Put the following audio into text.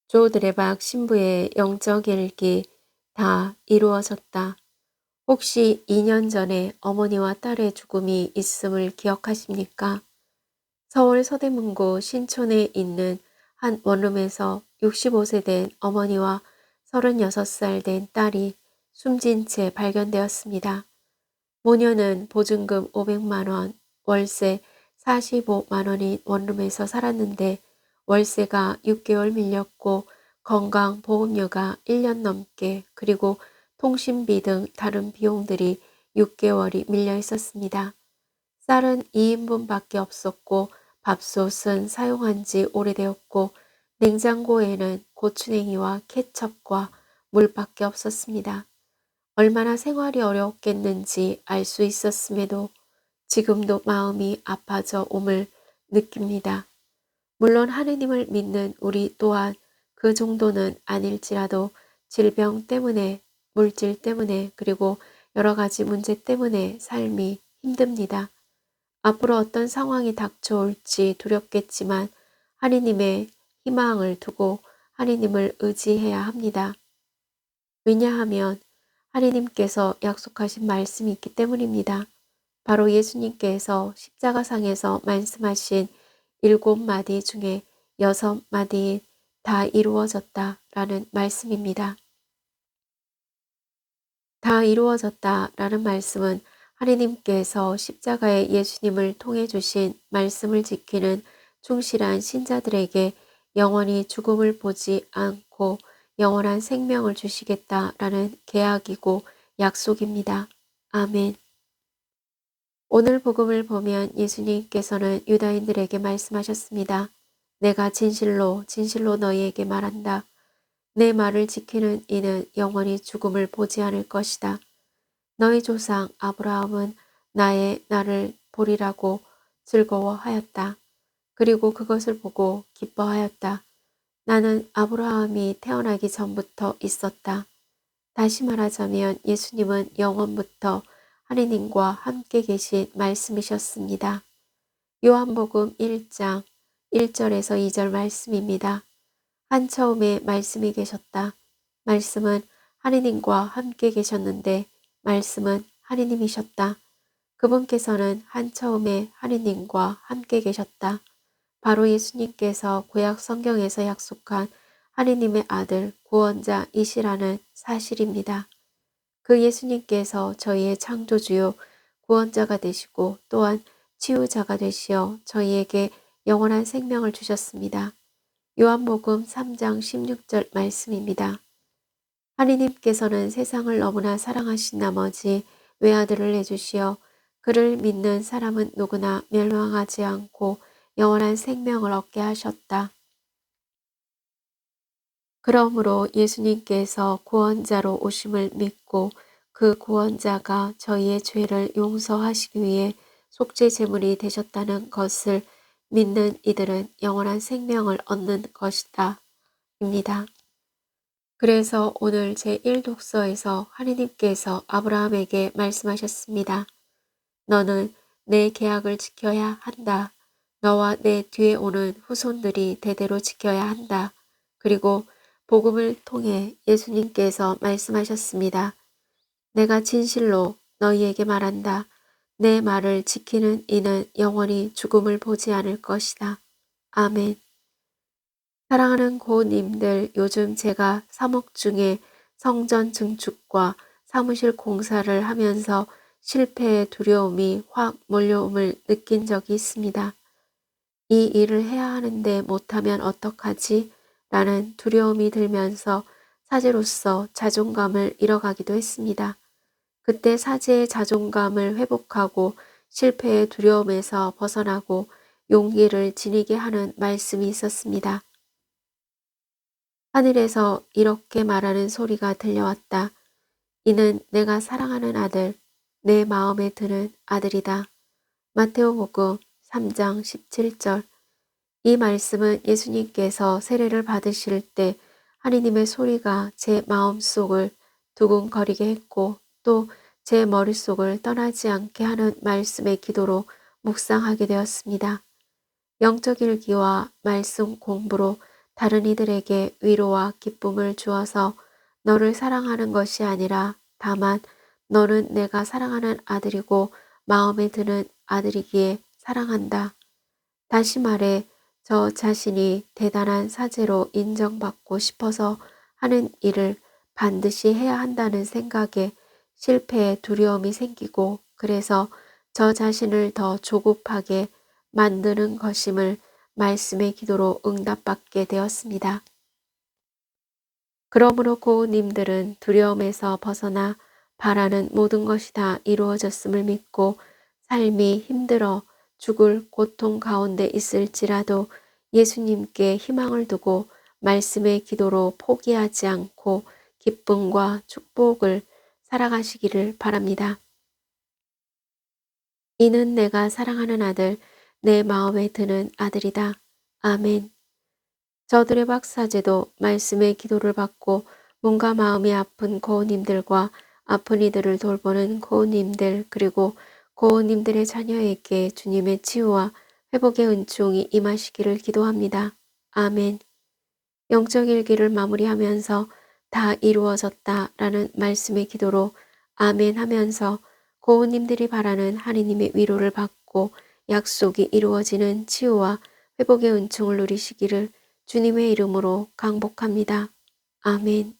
조 드레박 신부의 영적 일기 다 이루어졌다. 혹시 2년 전에 어머니와 딸의 죽음이 있음을 기억하십니까? 서울 서대문구 신촌에 있는 한 원룸에서 65세 된 어머니와 36살 된 딸이 숨진 채 발견되었습니다. 모녀는 보증금 500만 원, 월세 45만 원인 원룸에서 살았는데 월세가 6개월 밀렸고 건강보험료가 1년 넘게 그리고 통신비 등 다른 비용들이 6개월이 밀려 있었습니다. 쌀은 2인분밖에 없었고 밥솥은 사용한 지 오래되었고 냉장고에는 고추냉이와 케첩과 물밖에 없었습니다. 얼마나 생활이 어려웠겠는지 알 수 있었음에도 지금도 마음이 아파져 옴을 느낍니다. 물론 하느님을 믿는 우리 또한 그 정도는 아닐지라도 질병 때문에, 물질 때문에, 그리고 여러 가지 문제 때문에 삶이 힘듭니다. 앞으로 어떤 상황이 닥쳐올지 두렵겠지만 하느님의 희망을 두고 하느님을 의지해야 합니다. 왜냐하면 하느님께서 약속하신 말씀이 있기 때문입니다. 바로 예수님께서 십자가상에서 말씀하신 7마디 중에 6마디인 다 이루어졌다 라는 말씀입니다. 다 이루어졌다 라는 말씀은 하느님께서 십자가의 예수님을 통해 주신 말씀을 지키는 충실한 신자들에게 영원히 죽음을 보지 않고 영원한 생명을 주시겠다라는 계약이고 약속입니다. 아멘. 오늘 복음을 보면 예수님께서는 유다인들에게 말씀하셨습니다. 내가 진실로 진실로 너희에게 말한다. 내 말을 지키는 이는 영원히 죽음을 보지 않을 것이다. 너희 조상 아브라함은 나를 보리라고 즐거워하였다. 그리고 그것을 보고 기뻐하였다. 나는 아브라함이 태어나기 전부터 있었다. 다시 말하자면 예수님은 영원부터 하느님과 함께 계신 말씀이셨습니다. 요한복음 1장 1절에서 2절 말씀입니다. 한처음에 말씀이 계셨다. 말씀은 하느님과 함께 계셨는데 말씀은 하느님이셨다. 그분께서는 한처음에 하느님과 함께 계셨다. 바로 예수님께서 구약 성경에서 약속한 하느님의 아들 구원자이시라는 사실입니다. 그 예수님께서 저희의 창조주요 구원자가 되시고 또한 치유자가 되시어 저희에게 영원한 생명을 주셨습니다. 요한복음 3장 16절 말씀입니다. 하느님께서는 세상을 너무나 사랑하신 나머지 외아들을 내주시어 그를 믿는 사람은 누구나 멸망하지 않고 영원한 생명을 얻게 하셨다. 그러므로 예수님께서 구원자로 오심을 믿고 그 구원자가 저희의 죄를 용서하시기 위해 속죄 제물이 되셨다는 것을 믿는 이들은 영원한 생명을 얻는 것이다. 입니다. 그래서 오늘 제1독서에서 하느님께서 아브라함에게 말씀하셨습니다. 너는 내 계약을 지켜야 한다. 너와 내 뒤에 오는 후손들이 대대로 지켜야 한다. 그리고 복음을 통해 예수님께서 말씀하셨습니다. 내가 진실로 너희에게 말한다. 내 말을 지키는 이는 영원히 죽음을 보지 않을 것이다. 아멘. 사랑하는 고님들, 요즘 제가 사목 중에 성전 증축과 사무실 공사를 하면서 실패의 두려움이 확 몰려옴을 느낀 적이 있습니다. 이 일을 해야 하는데 못하면 어떡하지? 라는 두려움이 들면서 사제로서 자존감을 잃어가기도 했습니다. 그때 사제의 자존감을 회복하고 실패의 두려움에서 벗어나고 용기를 지니게 하는 말씀이 있었습니다. 하늘에서 이렇게 말하는 소리가 들려왔다. 이는 내가 사랑하는 아들, 내 마음에 드는 아들이다. 마테오복음 3장 17절. 이 말씀은 예수님께서 세례를 받으실 때 하느님의 소리가 제 마음속을 두근거리게 했고 또 제 머릿속을 떠나지 않게 하는 말씀의 기도로 묵상하게 되었습니다. 영적 일기와 말씀 공부로 다른 이들에게 위로와 기쁨을 주어서 너를 사랑하는 것이 아니라 다만 너는 내가 사랑하는 아들이고 마음에 드는 아들이기에 사랑한다. 다시 말해 저 자신이 대단한 사제로 인정받고 싶어서 하는 일을 반드시 해야 한다는 생각에 실패에 두려움이 생기고 그래서 저 자신을 더 조급하게 만드는 것임을 말씀의 기도로 응답받게 되었습니다. 그러므로 고우님들은 두려움에서 벗어나 바라는 모든 것이 다 이루어졌음을 믿고 삶이 힘들어 죽을 고통 가운데 있을지라도 예수님께 희망을 두고 말씀의 기도로 포기하지 않고 기쁨과 축복을 살아가시기를 바랍니다. 이는 내가 사랑하는 아들, 내 마음에 드는 아들이다. 아멘. 저들의 박사제도 말씀의 기도를 받고 몸과 마음이 아픈 고우님들과 아픈 이들을 돌보는 고우님들 그리고 고우님들의 자녀에게 주님의 치유와 회복의 은총이 임하시기를 기도합니다. 아멘. 영적 일기를 마무리하면서 다 이루어졌다라는 말씀의 기도로 아멘 하면서 고우님들이 바라는 하느님의 위로를 받고 약속이 이루어지는 치유와 회복의 은총을 누리시기를 주님의 이름으로 강복합니다. 아멘.